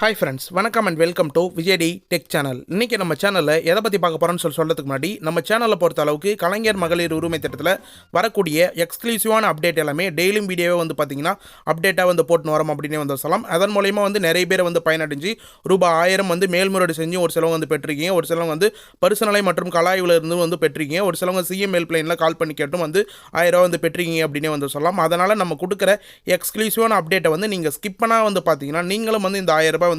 Hi friends, வணக்கம் and welcome to விஜய்டி tech channel. இன்றைக்கி நம்ம சேனலில் எதை பற்றி பார்க்க போகிறோன்னு சொல்கிறதுக்கு முன்னாடி நம்ம சேனலை பொறுத்த அளவுக்கு கலைஞர் மகளிர் உரிமை திட்டத்தில் வரக்கூடிய எக்ஸ்க்ளூசிவான அப்டேட் எல்லாமே டெய்லியும் வீடியோவை பார்த்தீங்கன்னா அப்டேட்டாக போட்டுன்னு வரோம் அப்படின்னு சொல்லலாம். அதன் மூலயமா நிறைய பேர் பயனடைஞ்சு ரூபாய் 1000 மேல்முறையீடு செஞ்சு ஒரு சிலவங்க பெற்றிருக்கீங்க, ஒரு சிலவங்க பரிசு மற்றும் கலாய்வில் இருந்து பெற்றிருக்கீங்க, ஒரு சிலவங்க சிஎம் ஹெல்ப்லைனில் கால் பண்ணி கேட்டும் 1000 பெற்றிருக்கீங்க அப்படின்னு சொல்லலாம். அதனால் நம்ம கொடுக்குற எக்ஸ்க்ளூசிவான அப்டேட்டை நீங்கள் ஸ்கிப் பண்ணால் பார்த்தீங்கன்னா நீங்களும் இந்த 1000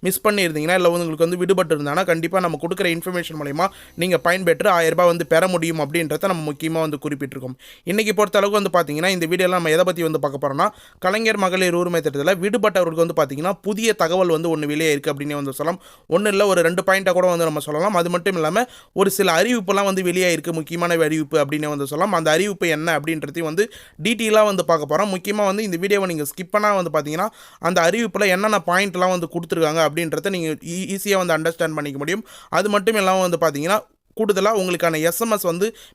மிஸ் பண்ணியிருந்தீங்கன்னா இல்லை உங்களுக்கு விடுபட்டு இருந்தாங்கன்னா கண்டிப்பாக நம்ம கொடுக்குற இன்ஃபர்மேஷன் மூலமா நீங்கள் பயன்பெற்று 1000 பெற முடியும் அப்படின்றத நம்ம முக்கியமாக குறிப்பிட்டிருக்கோம். இன்றைக்கி பொறுத்த அளவுக்கு பார்த்தீங்கன்னா இந்த வீடியோவில் நம்ம எதை பற்றி பார்க்க போகிறோம்னா கலைஞர் மகளிர் உரிமை திட்டத்தில் விடுபட்டவர்களுக்கு பார்த்தீங்கன்னா புதிய தகவல் ஒன்று வெளியே இருக்குது அப்படின்னு சொல்லலாம். ஒன்றும் இல்லை, ஒரு 2 பாயிண்ட்டாக கூட நம்ம சொல்லலாம். அது மட்டும் இல்லாமல் ஒரு சில அறிவிப்புலாம் வெளியே இருக்குது, முக்கியமான அறிவிப்பு அப்படின்னு சொல்லலாம். அந்த அறிவிப்பு என்ன அப்படின்றதையும் டீட்டெயிலாக பார்க்க போகிறோம். முக்கியமாக இந்த வீடியோவை நீங்கள் ஸ்கிப் பண்ணால் பார்த்தீங்கன்னா அந்த அறிவிப்பில் என்னென்ன பாயிண்ட்லாம் கொடுத்துருக்காங்க அப்படின்றத நீங்கள் ஈஸியாக அண்டர்ஸ்டாண்ட் பண்ணிக்க முடியும். அது மட்டும் இல்லாமல் பார்த்தீங்கன்னா கூடுதலாக உங்களுக்கான எஸ்எம்எஸ்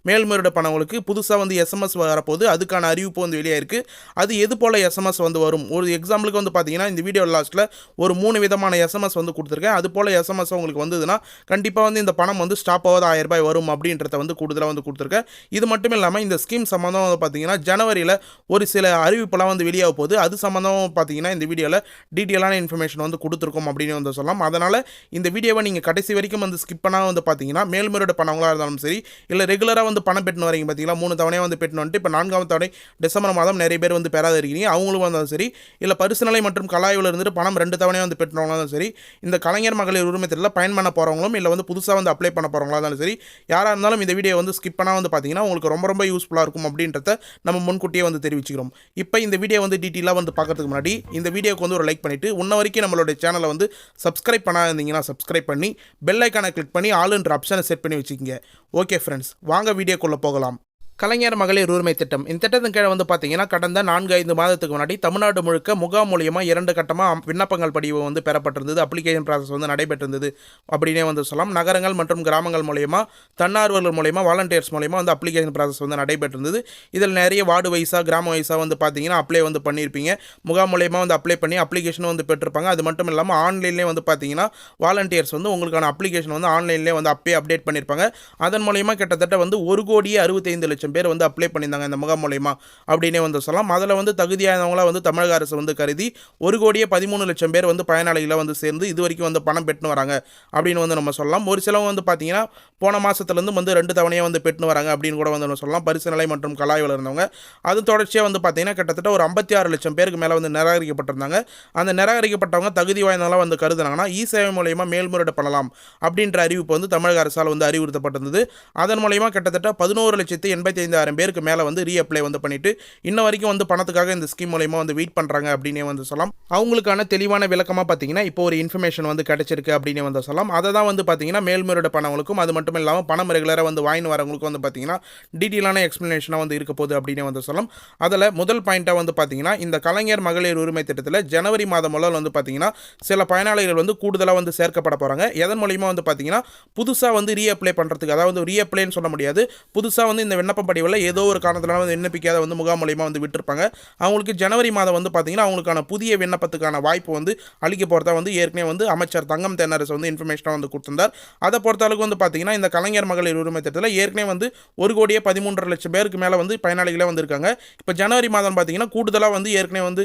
மேல்முறையீடு பண்ணவங்களுக்கு புதுசாக எஸ்எம்எஸ் வரப்போகுது. அதுக்கான அறிவிப்பு வெளியே இருக்குது. அது எது போல் எஸ்எம்எஸ் வரும், ஒரு எக்ஸாம்பிளுக்கு பார்த்தீங்கன்னா இந்த வீடியோ லாஸ்ட்டில் ஒரு 3 விதமான எஸ்எம்எஸ் கொடுத்துருக்கேன். அது போல் எஸ்எம்எஸ் உங்களுக்கு வந்ததுன்னா கண்டிப்பாக இந்த பணம் ஸ்டாப் ஆகாத 1000 வரும் அப்படின்றத கூடுதலாக கொடுத்துருக்கேன். இது மட்டும் இல்லாமல் இந்த ஸ்கீம் சம்மந்தம் பார்த்தீங்கன்னா ஜனவரியில் ஒரு சில அறிவிப்பெல்லாம் வெளியாக போகுது. அது சம்மந்தம் பார்த்தீங்கன்னா இந்த வீடியோவில் டீட்டெயிலான இன்ஃபர்மேஷன் கொடுத்துருக்கோம் அப்படின்னு சொல்லலாம். அதனால் இந்த வீடியோவை நீங்கள் கடைசி வரைக்கும் ஸ்கிப் பண்ணால் பார்த்தீங்கன்னா மேல்முறையீடு பண்ணவங்களா இருந்தாலும் சரி, இல்லை ரெகுலராக பணம் பெற்று வரீங்க பார்த்தீங்களா, 3 தவணையாக பெற்று வந்துட்டு இப்போ 4ஆம் தவணை டிசம்பர் மாதம் நிறைய பேர் பெறாத இருக்கீங்க, அவங்களும் வந்தாலும் சரி, இல்லை பரிசுநிலை மற்றும் கலாய்வில் இருந்துட்டு பணம் 2 தவணையாக பெற்றவங்களாலும் சரி, இந்த கலைஞர் மகளிர் உரிமை திட்டத்தில் பயன் பண்ண போகிறவங்களும் இல்லை புதுசாக அப்ளை பண்ண போகிறவங்களா இருந்தாலும் சரி, யாராக இருந்தாலும் இந்த வீடியோ ஸ்கிப் பண்ணால் பார்த்தீங்கன்னா உங்களுக்கு ரொம்ப யூஸ்ஃபுல்லாக இருக்கும் அப்படின்றத நம்ம முன்கூட்டியே தெரிவிச்சுக்கிறோம். இப்போ இந்த வீடியோ டீட்டெயிலாக பார்க்கறதுக்கு முன்னாடி இந்த வீடியோக்கு ஒரு லைக் பண்ணிவிட்டு இன்ன வரைக்கும் நம்மளோட சேனலை சப்ஸ்கிரைப் பண்ணாதீங்கன்னா சப்ஸ்கிரைப் பண்ணி பெல் ஐக்கானை கிளிக் பண்ணி ஆல்ன்ற ஆப்ஷனை செட் பண்ணி வச்சுக்கோங்க. ஓகே ஃப்ரெண்ட்ஸ், வாங்க வீடியோக்குள்ளே போகலாம். கலைஞர் மகளிர் உரிமை திட்டம். இந்த திட்டத்தின் கீழே பார்த்தீங்கன்னா கடந்த 4-5 மாதத்துக்கு முன்னாடி தமிழ்நாடு முழுக்க முகாம் மூலியமாக 2 கட்டமாக விண்ணப்பங்கள் படிவம் பெறப்பட்டிருந்தது. அப்ளிகேஷன் ப்ராசஸ் நடைபெற்றிருந்தது அப்படின்னே சொல்லலாம். நகரங்கள் மற்றும் கிராமங்கள் மூலியமாக தன்னார்வலர்கள் மூலியமாக வாலண்டியர்ஸ் மூலியமாக அப்ளிகேஷன் ப்ராசஸ் நடைபெற்றிருந்தது. இதில் நிறைய வார்டு வைஸாக கிராம வைஸாக பார்த்தீங்கன்னா அப்ளை பண்ணியிருப்பீங்க. முகாம் மூலியமாக அப்ளை பண்ணி அப்ளிகேஷன் பெற்றிருப்பாங்க. அது மட்டும் இல்லாமல் ஆன்லைன்லேயே பார்த்தீங்கன்னா வாலண்டியர்ஸ் உங்களுக்கான அப்ளிகேஷன் ஆன்லைன்லேயே அப்பே அப்டேட் பண்ணியிருப்பாங்க. அதன் மூலியமாக கிட்டத்தட்ட 1,65,00,000 பேர் அப்ளை பண்ணியிருந்தாங்க இந்த முகாம் மூலமா அப்படின்னே சொல்லலாம். அதில் தகுதியானவங்களா தமிழக அரசு கருதி 1,13,00,000 பேர் பயனாளிகளை சேர்ந்து இது வரைக்கும் பணம் பெற்று வராங்க அப்படின்னு நம்ம சொல்லலாம். ஒரு சிலவங்க பார்த்தீங்கன்னா போன மாதத்துலேருந்து 2 தவணையாக பெற்று வராங்க அப்படின்னு கூட நம்ம சொல்லலாம். பரிசு நிலை மற்றும் கலாய்வில் இருந்தவங்க அது தொடர்ச்சியாக பார்த்தீங்கன்னா கிட்டத்தட்ட ஒரு 56,00,000 பேருக்கு மேலே நிராகரிக்கப்பட்டிருந்தாங்க. அந்த நிராகரிக்கப்பட்டவங்க தகுதி வாய்ந்தவங்களாம் கருதுனாங்கன்னா இ சேவை மூலயமா மேல்முறையீடு பண்ணலாம் அப்படின்ற அறிவிப்பு தமிழக அரசால் அறிவுறுத்தப்பட்டிருந்தது. அதன் மூலயமா கிட்டத்தட்ட 11,85,000 பேருக்கு மேலே ரீஅப்ளை பண்ணிட்டு இன்ன வரைக்கும் பணத்துக்காக இந்த ஸ்கீம் மூலமா வெயிட் பண்ணுறாங்க அப்படின்னே சொல்லலாம். அவங்களுக்கான தெளிவான விளக்கமாக பார்த்தீங்கன்னா இப்போ ஒரு இன்ஃபர்மேஷன் கிடைச்சிருக்கு அப்படின்னு சொல்லலாம். அதை தான் பார்த்தீங்கன்னா மேல்முறையீடு பண்ணவங்களுக்கும் அது மட்டும் இல்லாமல் பணம் ரெகுலராக வாங்கி வரவங்களுக்கும் பார்த்தீங்கன்னா டீட்டெயிலான எக்ஸ்ப்ளனேஷனாக இருக்கப் அப்படின்னு சொல்லலாம். அதில் முதல் பாயிண்ட்டாக பார்த்தீங்கன்னா இந்த கலைஞர் மகளிர் உரிமை திட்டத்தில் ஜனவரி மாதம் முதல் பார்த்தீங்கன்னா சில பயனாளிகள் கூடுதலாக சேர்க்கப்பட போகிறாங்க. எதன் மூலமா பார்த்தீங்கன்னா புதுசாக ரீஅப்ளை பண்ணுறதுக்கு, அதாவது ரீஅப்ளைன்னு சொல்ல முடியாது, புதுசாக இந்த விண்ணப்ப படிவில் ஏதோ ஒரு காரணத்தினால விண்ணப்பிக்காத முகாம் மூலமா விட்டுருப்பாங்க. அவங்களுக்கு ஜனவரி மாதம் பார்த்தீங்கன்னா அவங்களுக்கான புதிய விண்ணப்பத்துக்கான வாய்ப்பு அளிக்க போகிறதா ஏற்கனவே அமைச்சர் தங்கம் தென்னரசு இன்ஃபர்மேஷனாக கொடுத்திருந்தார். அதை பொறுத்தளவுக்கு பார்த்தீங்கன்னா இந்த கலைஞர் மகளிர் உரிமை திட்டத்தில் ஏற்கனவே 1,13,00,000 பேருக்கு மேலே பயனாளிகளே வந்திருக்காங்க. இப்போ ஜனவரி மாதம் பார்த்தீங்கன்னா கூடுதலாக ஏற்கனவே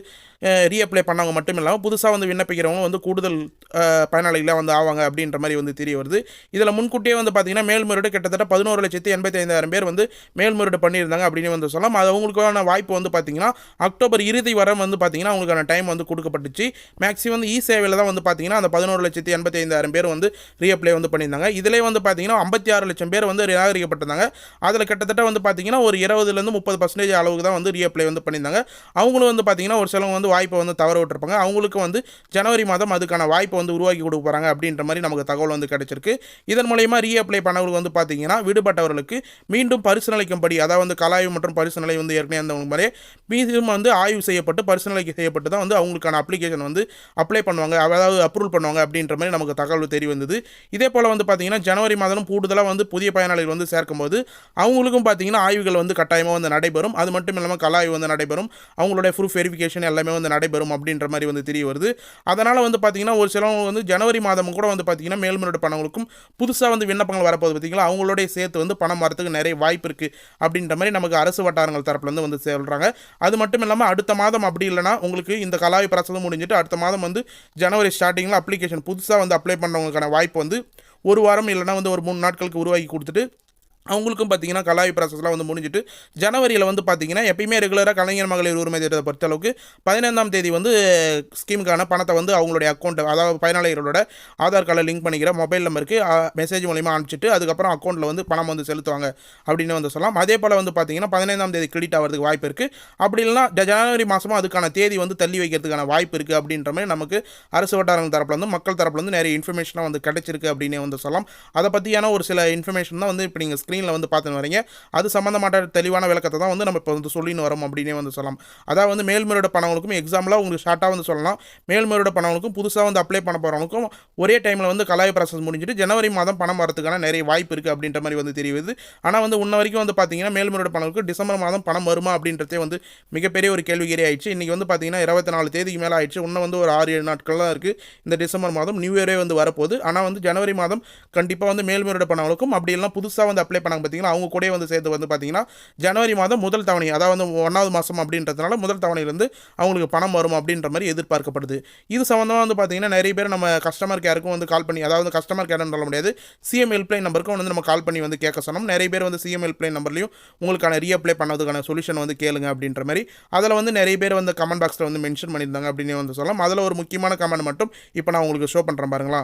ரீஅப்ளை பண்ணவங்க மட்டும் இல்லாமல் புதுசாக விண்ணப்பிக்கிறவங்க கூடுதல் பயனாளிகளாக ஆவாங்க அப்படின்ற மாதிரி தெரிய வருது. இதில் முன்கூட்டியே பார்த்தீங்கன்னா மேல்முறையீடு கிட்டத்தட்ட 11,85,000 பேர் மேல்முறையீடு பண்ணியிருந்தாங்க அப்படின்னு சொல்லலாம். அது அவங்களுக்கான வாய்ப்பு பார்த்தீங்கன்னா அக்டோபர் இறுதி வரை பார்த்தீங்கன்னா அவங்களுக்கான டைம் கொடுக்கப்பட்டுச்சு. மேக்ஸிமம் இ சேவையில் தான் பார்த்தீங்கன்னா அந்த 11,85,000 பேர் ரீஅப்ளை பண்ணியிருந்தாங்க. இதிலே பார்த்தீங்கன்னா 56,00,000 பேர் நிராகரிக்கப்பட்டிருந்தாங்க. அதில் கிட்டத்தட்ட பார்த்தீங்கன்னா ஒரு 20-30% அளவுக்கு தான் ரீஅப்ளை பண்ணியிருந்தாங்க. அவங்களும் பார்த்தீங்கன்னா ஒரு சிலவங்க வாய்ப்பை தவற விட்டுருப்பாங்க. அவங்களுக்கு ஜனவரி மாதம் அதுக்கான வாய்ப்பை உருவாக்கி கொடுக்க போகிறாங்க அப்படின்ற மாதிரி நமக்கு தகவல் கிடைச்சிருக்கு. இதன் மூலயமா ரீஅப்ளை பண்ணவங்களுக்கு பார்த்தீங்கன்னா விடுபட்டவர்களுக்கு மீண்டும் பரிசு நிலைக்கு படி அதாவது வந்து கலாய்வு மற்றும் பரிசீலனை வந்து ஏற்கனவே அந்த மாதிரி மீதும் வந்து ஆய்வு செய்யப்பட்டு பரிசீலனை செய்யப்பட்டு தான் வந்து அவங்களுக்கான அப்ளிகேஷன் வந்து அப்ளை பண்ணுவாங்க, அதாவது அப்ரூவல் பண்ணுவாங்க அப்படின்ற மாதிரி நமக்கு தகவல் தெரிய வந்தது. இதே போல் வந்து பார்த்தீங்கன்னா ஜனவரி மாதம் கூடுதலாக வந்து புதிய பயனாளிகள் வந்து சேர்க்கும்போது அவங்களுக்கும் பார்த்தீங்கன்னா ஆய்வுகள் வந்து கட்டாயமாக வந்து நடைபெறும். அது மட்டும் இல்லாமல் கலாய்வு வந்து நடைபெறும், அவங்களுடைய ப்ரூஃப் வெரிஃபிகேஷன் எல்லாமே வந்து நடைபெறும் அப்படின்ற மாதிரி வந்து தெரிய வருது. அதனால் வந்து பார்த்தீங்கன்னா ஒரு சிலவங்க வந்து ஜனவரி மாதம் கூட வந்து பார்த்தீங்கன்னா மேல்முறையீடு பண்ணவங்களுக்கும் புதுசாக வந்து விண்ணப்பங்கள் வரப்போகுது பார்த்தீங்களா, அவங்களோட சேர்த்து வந்து பணம் வரத்துக்கு நிறைய வாய்ப்பு இருக்குது அப்படின்ற மாதிரி நமக்கு அரசு வட்டாரங்கள் தரப்புலேருந்து வந்து சொல்கிறாங்க. அது மட்டும் இல்லாமல் அடுத்த மாதம் அப்படி இல்லைனா உங்களுக்கு இந்த கலாய்வு ப்ராசஸும் முடிஞ்சிட்டு அடுத்த மாதம் வந்து ஜனவரி ஸ்டார்டிங்கில் அப்ளிகேஷன் புதுசாக வந்து அப்ளை பண்ணுறவங்களுக்கான வாய்ப்பு வந்து ஒரு வாரம் இல்லைனா வந்து ஒரு 3 நாட்களுக்கு உருவாக்கி கொடுத்துட்டு அவங்களுக்கும் பார்த்தீங்கன்னா கலாய்வு ப்ராசஸ்லாம் வந்து முடிஞ்சிட்டு ஜனவரியில் வந்து பார்த்தீங்கன்னா எப்பயுமே ரெகுலராக கலைஞர் மகளிர் உரிமை திட்டத்தை பொறுத்தளவுக்கு 15ஆம் தேதி வந்து ஸ்கீமுக்கான பணத்தை வந்து அவங்களுடைய அக்கௌண்ட் அதாவது பயனாளிகளோட ஆதார் கார்டில் லிங்க் பண்ணிக்கிற மொபைல் நம்பருக்கு மெசேஜ் மூலிமா அனுப்பிச்சிட்டு அதுக்கப்புறம் அக்கௌண்ட்டில் வந்து பணம் வந்து செலுத்துவாங்க அப்படின்னு வந்து சொல்லலாம். அதே போல் வந்து பார்த்தீங்கன்னா 15ஆம் தேதி கிரெடிட் ஆகிறதுக்கு வாய்ப்பு இருக்குது. அப்படி இல்லைனா ஜனவரி மாதமும் அதுக்கான தேதி வந்து தள்ளி வைக்கிறதுக்கான வாய்ப்பு இருக்குது அப்படின்ற மாதிரி நமக்கு அரசு வட்டாரங்கள் தரப்புலேருந்து மக்கள் தரப்புலேருந்து நிறைய இன்ஃபர்மேஷனாக வந்து கிடைச்சிருக்கு அப்படின்னு வந்து சொல்லலாம். அதை பற்றியான ஒரு சில இன்ஃபர்மேஷன் தான் வந்து இப்போ நீங்கள் ஸ்க்ரீனில் வந்து பார்த்துன்னு வரீங்க. அது சம்மந்தமான தெளிவான விளக்கத்தை தான் வந்து நம்ம இப்போ வந்து சொல்லின்னு வரோம் அப்படின்னே வந்து சொல்லலாம். அதாவது வந்து மேல்முறையீடு பண்ணவங்களுக்கும் எக்ஸாம்பிளாக உங்களுக்கு ஷார்ட்டாக வந்து சொல்லலாம், மேல்முறையீடு பண்ணவங்களுக்கும் புதுசாக வந்து அப்ளை பண்ண போகிறவங்களுக்கும் ஒரே டைமில் வந்து கலாய்வு ப்ராசஸ் முடிஞ்சிட்டு ஜனவரி மாதம் பணம் வரதுக்கான நிறைய வாய்ப்பு இருக்குது அப்படின்ற மாதிரி வந்து தெரியுது. ஆனால் வந்து இன்ன வரைக்கும் வந்து பார்த்தீங்கன்னா மேல்முறையீடு பண்ணவங்களுக்கு டிசம்பர் மாதம் பணம் வருமா அப்படின்றதே வந்து மிகப்பெரிய ஒரு கேள்விக்குறி ஆயிடுச்சு. இன்றைக்கி வந்து பார்த்தீங்கன்னா 24 தேதிக்கு மேலே ஆயிடுச்சு. இன்னும் வந்து ஒரு 6-7 நாட்கள் தான் இருக்குது இந்த டிசம்பர் மாதம், நியூ இயரே வந்து வரப்போகுது. ஆனால் வந்து ஜனவரி மாதம் கண்டிப்பாக வந்து மேல்முறையீடு பண்ணவங்களுக்கும் அப்படி இல்லைனா புதுசாக வந்து அப்ளை பண்ணாங்க பார்த்தீங்கன்னா அவங்க கூட வந்து சேர்த்து வந்து பார்த்தீங்கன்னா ஜனவரி மாதம் முதல் தவணை அதாவது 1வது மாதம் அப்படின்றதுனால முதல் தவணையிலேருந்து அவங்களுக்கு பணம் வரும் அப்படின்ற மாதிரி எதிர்பார்க்கப்படுது. இது சம்மந்தமாக வந்து பார்த்தீங்கன்னா நிறைய பேர் நம்ம கஸ்டமர் கேருக்கும் வந்து கால் பண்ணி, அதாவது கஸ்டமர் கேர்னு சொல்ல முடியாது, சிஎம் ஹெல்ப்லைன் நம்பருக்கும் வந்து நம்ம கால் பண்ணி வந்து கேட்க சொன்னோம். நிறைய பேர் வந்து சிஎம் ஹெல்ப்லைன் நம்பர்லையும் உங்களுக்கான ரீஅப்ளை பண்ணதுக்கான சொல்யூஷன் வந்து கேளுங்க அப்படின்ற மாதிரி அதில் வந்து நிறைய பேர் வந்து கமெண்ட் பாக்ஸில் வந்து மென்ஷன் பண்ணியிருந்தாங்க அப்படின்னு வந்து சொல்லலாம். அதில் ஒரு முக்கியமான கமெண்ட் மட்டும் இப்போ நான் உங்களுக்கு ஷோ பண்ணுறேன் பாருங்களா.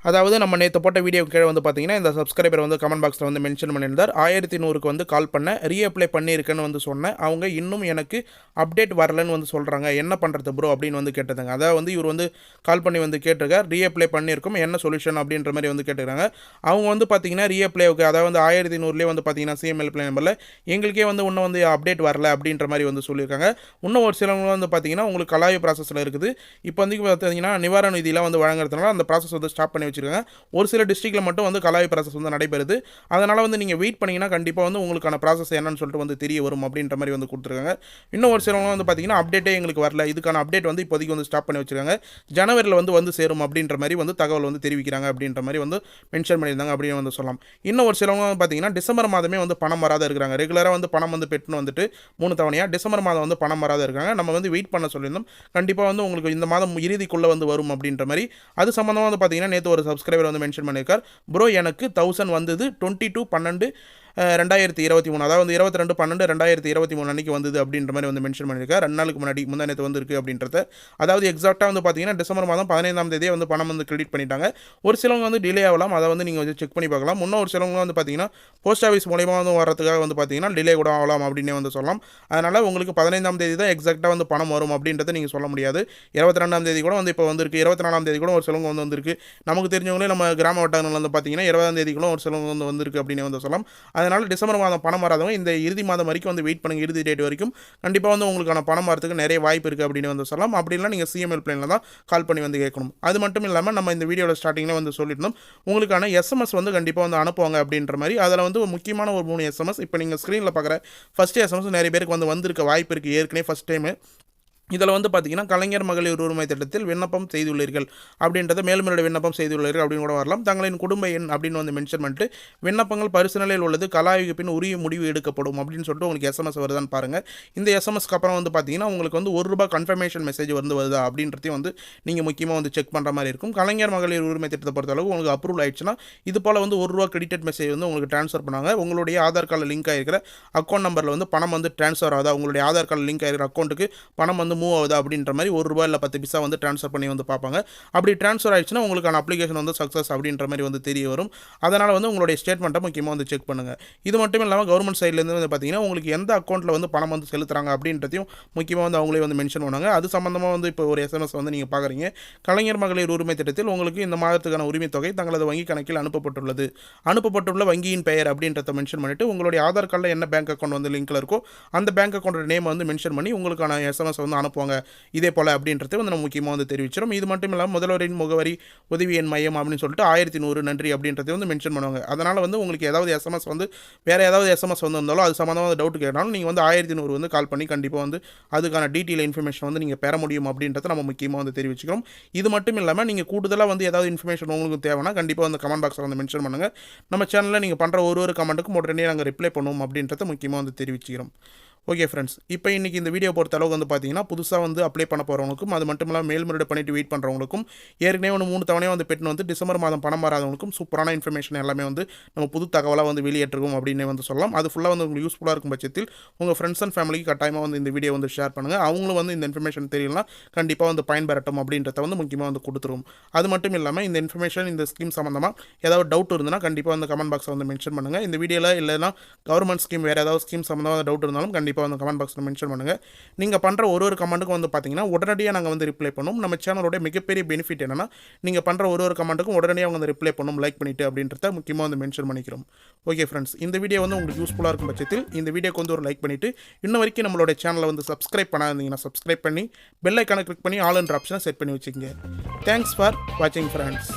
அதாவது நம்ம நேற்று போட்ட வீடியோ கீழே வந்து பார்த்தீங்கன்னா இந்த சப்ஸ்கிரைபர் வந்து கமெண்ட் பாக்ஸில் வந்து மென்ஷன் பண்ணியிருந்தார். 1100க்கு வந்து கால் பண்ண ரீஅப்ளை பண்ணியிருக்கேன்னு வந்து சொன்னேன், அவங்க இன்னும் எனக்கு அப்டேட் வரலன்னு வந்து சொல்கிறாங்க, என்ன பண்ணுறது ப்ரோ அப்படின்னு வந்து கேட்டதுங்க. அதாவது வந்து இவர் வந்து கால் பண்ணி வந்து கேட்டிருக்கார், ரீஅப்ளை பண்ணியிருக்கோம் என்ன சொல்யூஷன் அப்படின்ற மாதிரி வந்து கேட்டுக்கிறாங்க. அவங்க வந்து பார்த்தீங்கன்னா ரீஅப்ளைக்கு அதாவது வந்து 1100லேயே வந்து பார்த்தீங்கன்னா சிஎம் ஹெல்ப்லைன் நம்பரில் எங்களுக்கே வந்து இன்னும் வந்து அப்டேட் வரல அப்படின்ற மாதிரி வந்து சொல்லியிருக்காங்க. இன்னும் ஒரு சிலவங்க வந்து பார்த்தீங்கன்னா உங்களுக்கு கலாய்வு ப்ராசஸில் இருக்குது. இப்போ வந்து பார்த்தீங்கன்னா நிவாரண நிதியெலாம் வந்து வழங்குறதுனால அந்த ப்ராசஸ் வந்து ஸ்டாப் பண்ணி வச்சிருக்காங்க. ஒரு சில டிஸ்ட்ரிக்ட்ல மட்டும் வந்து கலாய்வு ப்ராசஸ் வந்து நடைபெறுது. அதனால் வந்து நீங்கள் வெயிட் பண்ணிங்கன்னா கண்டிப்பாக வந்து உங்களுக்கான ப்ராசஸ் என்னன்னு சொல்லிட்டு வந்து தெரிய வரும் அப்படின்ற மாதிரி வந்து கொடுத்துருக்காங்க. இன்னும் ஒரு சிலவங்க வந்து பார்த்தீங்கன்னா அப்டேட்டே எங்களுக்கு வரல, இதுக்கான அப்டேட் வந்து இப்போதைக்கு வந்து ஸ்டாப் பண்ணி வச்சிருக்காங்க, ஜனவரியில் வந்து சேரும் அப்படின்ற மாதிரி வந்து தகவல் வந்து தெரிவிக்கிறாங்க அப்படின்ற மாதிரி வந்து மென்ஷன் பண்ணியிருந்தாங்க அப்படின்னு வந்து சொல்லலாம். இன்னும் ஒரு சிலவங்க வந்து பார்த்தீங்கன்னா டிசம்பர் மாதமே வந்து பணம் வராத இருக்கிறாங்க. ரெகுலராக வந்து பணம் வந்து பெற்றுன்னு வந்துட்டு 3 தவணையாக டிசம்பர் மாதம் வந்து பணம் வராத இருக்காங்க. நம்ம வந்து வெயிட் பண்ண சொல்லியிருந்தோம், கண்டிப்பாக வந்து உங்களுக்கு இந்த மாதம் இறுதிக்குள்ளே வந்து வரும் அப்படின்ற மாதிரி. அது சம்மந்தமாக வந்து பார்த்தீங்கன்னா நேற்று ஒரு சப்ஸ்கிரைபர் வந்து மென்ஷன் பண்ணியிருக்கார், ப்ரோ எனக்கு 1000 வந்தது 22/12/2023 அதாவது 22/12/2023 அன்றைக்கி வந்தது அப்படின்ற மாதிரி வந்து மென்ஷன் பண்ணியிருக்கார். 2 நாளுக்கு முன்னாடி முந்தானத்து வந்துருக்கு அப்படின்றத. அதாவது எக்ஸாக்டாக வந்து பார்த்தீங்கன்னா டிசம்பர் மாதம் 15ஆம் தேதியே வந்து பணம் வந்து கிரெடிட் பண்ணிட்டாங்க. ஒரு சிலவங்க வந்து டிலே ஆகலாம், அதை வந்து நீங்கள் வந்து செக் பண்ணி பார்க்கலாம். இன்னும் ஒரு சிலவங்க வந்து பார்த்தீங்கன்னா போஸ்ட் ஆஃபீஸ் மூலயமா வந்து வரதுக்காக வந்து பார்த்தீங்கன்னா டிலே கூட ஆகலாம் அப்படின்னே வந்து சொல்லலாம். அதனால் உங்களுக்கு 15ஆம் தேதி தான் எக்ஸாக்டாக வந்து பணம் வரும் அப்படின்றத நீங்கள் சொல்ல முடியாது. 22ஆம் தேதி கூட வந்து இப்போ வந்திருக்கு, 24ஆம் தேதி கூட ஒரு சிலவங்க வந்து வந்திருக்கு. நமக்கு தெரிஞ்சவங்களே நம்ம கிராம வட்டாரங்கள் வந்து பார்த்தீங்கன்னா 20ஆம் தேதிக்குள்ள ஒரு சிலவங்க வந்து வந்திருக்கு அப்படின்னு வந்து சொல்லலாம். அதனால் டிசம்பர் மாதம் பணம் வராதவங்க இந்த இறுதி மாதம் வரைக்கும் வந்து வெயிட் பண்ணுங்கள், இறுதி டேட் வரைக்கும் கண்டிப்பாக வந்து உங்களுக்கான பணம் வரதுக்கு நிறைய வாய்ப்பு இருக்குது அப்படின்னு வந்து சொல்லலாம். அப்படின்னா நீங்கள் சிஎம் ஹெல்ப்லைனில் தான் கால் பண்ணி வந்து கேட்கணும். அது மட்டும் இல்லாமல் நம்ம இந்த வீடியோவில் ஸ்டார்டிங்கில் வந்து சொல்லியிருந்தோம், உங்களுக்கான எஸ்எம்எஸ் வந்து கண்டிப்பாக வந்து அனுப்புவாங்க அப்படின்ற மாதிரி. அதில் வந்து ஒரு முக்கியமான ஒரு 3 எஸ்எம்எஸ் இப்போ நீங்கள் ஸ்க்ரீனில் பார்க்குற ஃபஸ்ட்டு எஸ்எம்எஸ் நிறைய பேருக்கு வந்து வந்திருக்க வாய்ப்பு இருக்குது, ஏற்கனவே ஃபஸ்ட் டைமு. இதில் வந்து பார்த்தீங்கன்னா கலைஞர் மகளிர் உரிமை திட்டத்தில் விண்ணப்பம் செய்துள்ளீர்கள் அப்படின்றத மேல்முறையீடு விண்ணப்பம் செய்துள்ளீர்கள் அப்படின்னு கூட வரலாம். தங்களின் குடும்ப எண் அப்படின்னு வந்து மென்ஷன் பண்ணிட்டு விண்ணப்பங்கள் பரிசீலனையில் உள்ளது, கலாய்வுக்கு பின் உரிய முடிவு எடுக்கப்படும் அப்படின்னு சொல்லிட்டு உங்களுக்கு எஸ்எம்எஸ் வருதான்னு பாருங்கள். இந்த எஸ்எம்எஸ்க்கு அப்புறம் வந்து பார்த்தீங்கன்னா உங்களுக்கு வந்து ₹1 கன்ஃபர்மேஷன் மெசேஜ் வந்து வருதா அப்படின்றதையும் வந்து நீங்கள் முக்கியமாக வந்து செக் பண்ணுற மாதிரி இருக்கும். கலைஞர் மகளிர் உரிமை திட்டத்தை பொறுத்தளவு உங்களுக்கு அப்ரூவல் ஆயிடுச்சுன்னா இது போல் வந்து ₹1 கிரெடிட் மெசேஜ் வந்து உங்களுக்கு ட்ரான்ஸ்ஃபர் பண்ணுவாங்க. உங்களுடைய ஆதார் கார்டில் லிங்க் ஆகிருக்கிற அக்கௌண்ட் நம்பரில் வந்து பணம் வந்து ட்ரான்ஸ்ஃபர் ஆகுதா, உங்களுடைய ஆதார் கார்டில் லிங்க் ஆகிருக்கிற அக்கௌண்ட்டுக்கு பணம் வந்து மூவ் ஆகுதா அப்படின்ற மாதிரி ₹1 இல்லை 10 பைசா வந்து ட்ரான்ஸ்ஃபர் பண்ணி வந்து பார்ப்பாங்க. அப்படி ட்ரான்ஸ்ஃபர் ஆயிடுச்சுன்னா உங்களுக்கான அப்ளிகேஷன் வந்து சக்ஸஸ் அப்படின்ற மாதிரி வந்து தெரிய வரும். அதனால் வந்து உங்களுடைய ஸ்டேட்மெண்ட்டை முக்கியமாக வந்து செக் பண்ணுங்கள். இது மட்டும் இல்லாமல் கவர்மெண்ட் சைட்லேருந்து வந்து பார்த்தீங்கன்னா உங்களுக்கு எந்த அக்கௌண்ட்டில் வந்து பணம் வந்து செலுத்துறாங்க அப்படின்றதையும் முக்கியமாக வந்து அவங்களே வந்து மென்ஷன் பண்ணுவாங்க. அது சம்மந்தமாக வந்து இப்போ ஒரு SMS வந்து நீங்கள் பார்க்குறீங்க. கலைஞர் மகளிர் உரிமை திட்டத்தில் உங்களுக்கு இந்த மாதத்துக்கான உரிமை தொகை தங்களது வங்கி கணக்கில் அனுப்பப்பட்டுள்ள வங்கியின் பெயர் அப்படின்றத மென்ஷன் பண்ணிவிட்டு உங்களுடைய ஆதார் கார்டில் என்ன பேங்க் அக்கௌண்ட் வந்து லிங்க்கில் இருக்கோ அந்த பேங்க் அக்கௌண்ட்டோட நேம் வந்து மென்ஷன் பண்ணி உங்களுக்கான SMS வந்து அனுப்புவாங்க. இதே போல் அப்படின்றத வந்து நம்ம முக்கியமாக வந்து தெரிவிச்சிடும். இது மட்டும் இல்லாமல் முதல்வரின் முகவரி உதவி எண் மையம் அப்படின்னு சொல்லிட்டு 1100 நன்றி அப்படின்றத வந்து மென்ஷன் பண்ணுவாங்க. அதனால் வந்து உங்களுக்கு ஏதாவது SMS வந்து வேறு ஏதாவது SMS வந்து இருந்தாலும் அது சம்மந்தமாக டவுட் கேட்டாலும் நீங்கள் வந்து 1100 வந்து கால் பண்ணி கண்டிப்பாக வந்து அதுக்கான டீட்டெயில் இன்ஃபர்மேஷன் வந்து நீங்கள் பெற முடியும் அப்படின்றத நம்ம முக்கியமாக வந்து தெரிவிச்சுக்கிறோம். இது மட்டும் இல்லாமல் நீங்கள் கூடுதலாக வந்து ஏதாவது இன்ஃபர்மேஷன் உங்களுக்கு தேவைன்னா கண்டிப்பாக வந்து கமெண்ட் பாக்ஸில் வந்து மென்ஷன் பண்ணுங்கள். நம்ம சேனலில் நீங்கள் பண்ணுற ஒரு கமெண்ட்டுக்கும் உடனே நாங்கள் ரிப்ளை பண்ணுவோம் அப்படின்றத முக்கியமாக வந்து தெரிவிச்சுக்கிறோம். ஓகே ஃப்ரெண்ட்ஸ், இப்போ இன்றைக்கி இந்த வீடியோ பொறுத்த அளவுக்கு வந்து பார்த்தீங்கன்னா புதுசாக வந்து அப்ளை பண்ண போகிறவங்களுக்கும் அது மட்டும் இல்லாமல் மேல்முறையீடு பண்ணிட்டு வெயிட் பண்ணுறவங்களுக்கும் ஏற்கனவே வந்து 3 தவணையாக வந்து பெற்று வந்து டிசம்பர் மாதம் பணம் வராதவங்களுக்கும் சூப்பரான இன்ஃபர்மேஷன் எல்லாமே வந்து நம்ம புது தகவலாக வந்து வெளியேற்றுவோம் அப்படின்னு வந்து சொல்லலாம். அது ஃபுல்லாக வந்து உங்களுக்கு யூஸ்ஃபுல்லாக இருக்கும் பட்சத்தில் உங்கள் ஃப்ரெண்ட்ஸ் அண்ட் ஃபேமிலிக்கு கட்டாயமாக வந்து இந்த வீடியோ வந்து ஷேர் பண்ணுங்கள். அவங்களும் வந்து இந்த இன்ஃபர்மேஷன் தெரியலனா கண்டிப்பாக வந்து பயன்பெறட்டும் அப்படின்றத வந்து முக்கியமாக வந்து கொடுத்துருவோம். அது மட்டும் இல்லாமல் இந்த இன்ஃபர்மேஷன் இந்த ஸ்கீம் சம்மந்தமாக ஏதாவது டவுட் இருந்ததுன்னா கண்டிப்பாக வந்து கமெண்ட் பாக்ஸில் வந்து மென்ஷன் பண்ணுங்கள். இந்த வீடியோவில் இல்லைனா கவர்மெண்ட் ஸ்கீம் வேறு ஏதாவது ஸ்கீம் சம்மந்தமாக டவுட் இருந்தாலும் கண்டிப்பாக வந்து கமெண்ட் பாக்ஸில் மென்ஷன் பண்ணுங்கள். நீங்கள் பண்ணுற ஒரு கமெண்ட்டுக்கும் வந்து பார்த்தீங்கன்னா உடனடியாக நாங்கள் வந்து ரிப்ளை பண்ணுவோம். நம்ம சேனலோட மிகப்பெரிய பெனிஃபிட் என்னன்னா நீங்கள் பண்ணுற ஒரு கமெண்ட்டுக்கும் உடனடியாக வந்து ரிப்ளை பண்ணும் லைக் பண்ணிவிட்டு அப்படின்றத முக்கியமாக வந்து மென்ஷன் பண்ணிக்கிறோம். ஓகே ஃப்ரெண்ட்ஸ், இந்த வீடியோ வந்து உங்களுக்கு யூஸ்ஃபுல்லாக இருக்கும் பட்சத்தில் இந்த வீடியோக்கு வந்து ஒரு லைக் பண்ணிவிட்டு இன்ன வரைக்கும் நம்மளோட சேனலை வந்து சப்ஸ்கிரைப் பண்ணாதீங்கன்னா சப்ஸ்கிரைப் பண்ணி பெல் ஐக்கானை கிளிக் பண்ணி ஆல் என்ற ஆப்ஷனை செட் பண்ணி வச்சுக்கோங்க. தேங்க்ஸ் ஃபார் வாட்சிங் ஃப்ரெண்ட்ஸ்.